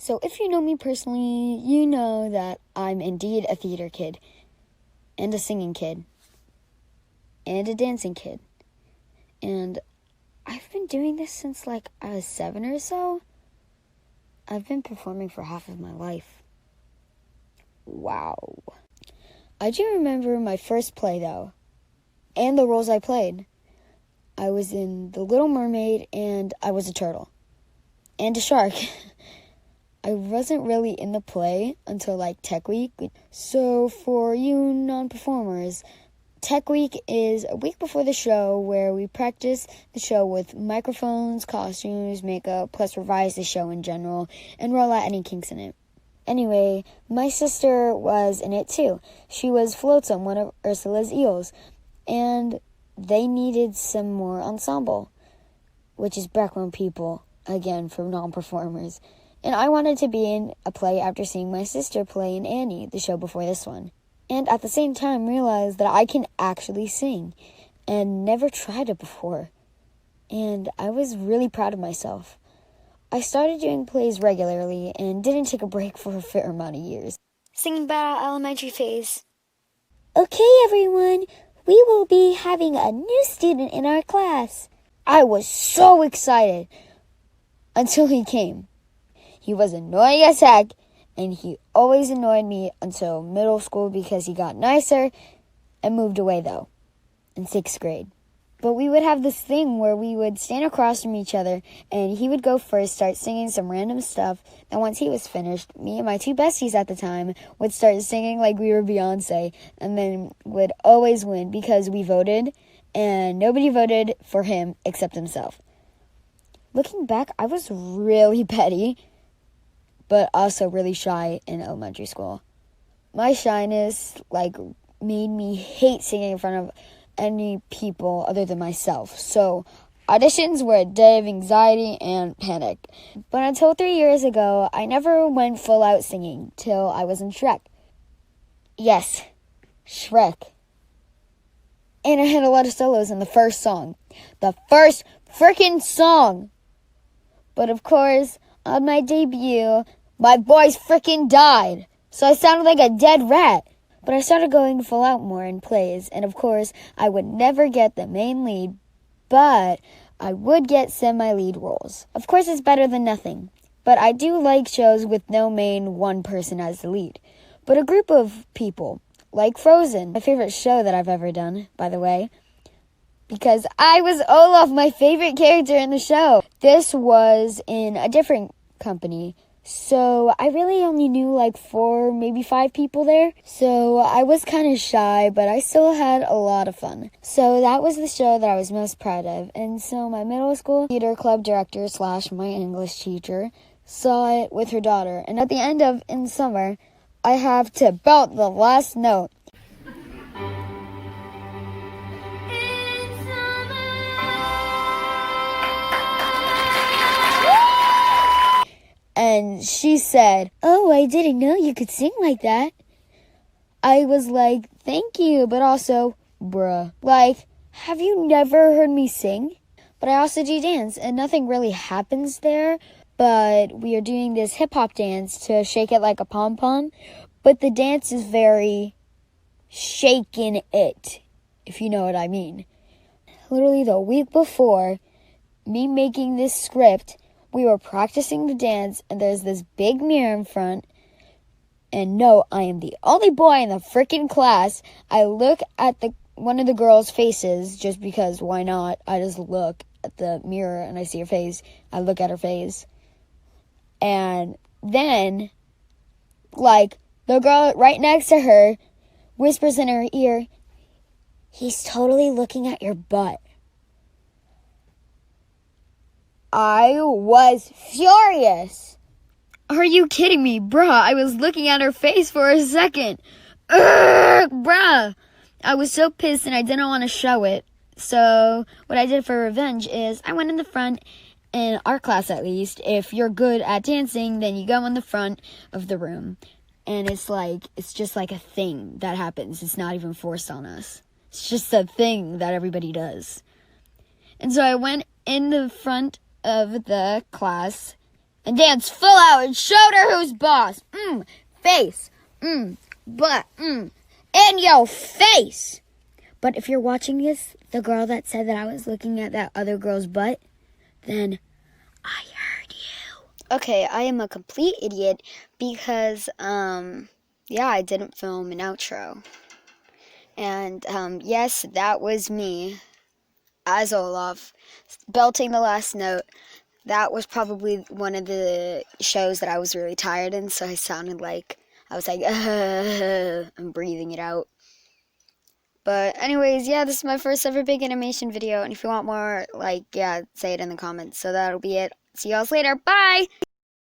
So if you know me personally, you know that I'm indeed a theater kid, and a singing kid, and a dancing kid. And I've been doing this since I was 7 or so. I've been performing for half of my life. Wow. I do remember my first play though, and the roles I played. I was in The Little Mermaid, and I was a turtle. And a shark. I wasn't really in the play until Tech Week. So for you non-performers, Tech Week is a week before the show where we practice the show with microphones, costumes, makeup, plus revise the show in general and roll out any kinks in it. Anyway, my sister was in it too. She was Flotsam, one of Ursula's eels, and they needed some more ensemble, which is background people, again, for non-performers. And I wanted to be in a play after seeing my sister play in Annie, the show before this one. And at the same time realized that I can actually sing, and never tried it before. And I was really proud of myself. I started doing plays regularly and didn't take a break for a fair amount of years. Singing about elementary phase. Okay, everyone, we will be having a new student in our class. I was so excited until he came. He was annoying as heck, and he always annoyed me until middle school because he got nicer and moved away, though, in 6th grade. But we would have this thing where we would stand across from each other, and he would go first, start singing some random stuff, and once he was finished, me and my 2 besties at the time would start singing like we were Beyonce, and then would always win because we voted, and nobody voted for him except himself. Looking back, I was really petty, but also really shy in elementary school. My shyness, made me hate singing in front of any people other than myself. So, auditions were a day of anxiety and panic. But until 3 years ago, I never went full out singing till I was in Shrek. Yes, Shrek. And I had a lot of solos in the first song. The first freaking song! But of course, on my debut, my voice freaking died, so I sounded like a dead rat. But I started going full out more in plays, and of course, I would never get the main lead, but I would get semi-lead roles. Of course, it's better than nothing, but I do like shows with no main one person as the lead, but a group of people, like Frozen, my favorite show that I've ever done, by the way, because I was Olaf, my favorite character in the show. This was in a different company, so I really only knew 4, maybe 5 people there. So I was kind of shy, but I still had a lot of fun. So that was the show that I was most proud of. And so my middle school theater club director / my English teacher saw it with her daughter. And at the end of In Summer, I have to belt the last note. And she said, "Oh, I didn't know you could sing like that." I was like, "Thank you," but also, bruh. Have you never heard me sing? But I also do dance, and nothing really happens there, but we are doing this hip-hop dance to shake it like a pom-pom, but the dance is very shaking it, if you know what I mean. Literally the week before me making this script, we were practicing the dance, and there's this big mirror in front. And no, I am the only boy in the freaking class. I look at one of the girls' faces, just because, why not? I just look at the mirror, and I see her face. I look at her face. And then, the girl right next to her whispers in her ear, "He's totally looking at your butt." I was furious. Are you kidding me, bruh? I was looking at her face for a second. Bruh. I was so pissed and I didn't want to show it. So what I did for revenge is I went in the front, in our class at least. If you're good at dancing, then you go in the front of the room. And it's just like a thing that happens. It's not even forced on us. It's just a thing that everybody does. And so I went in the front of the class and dance full out and showed her who's boss. Face, butt, in your face. But if you're watching this, the girl that said that I was looking at that other girl's butt, then I heard you. Okay, I am a complete idiot because, yeah, I didn't film an outro. And, yes, that was me, as Olaf, belting the last note. That was probably one of the shows that I was really tired in, so I sounded like, I was like, I'm breathing it out. But anyways, yeah, this is my first ever big animation video, and if you want more, like, yeah, say it in the comments. So that'll be it. See y'all later. Bye!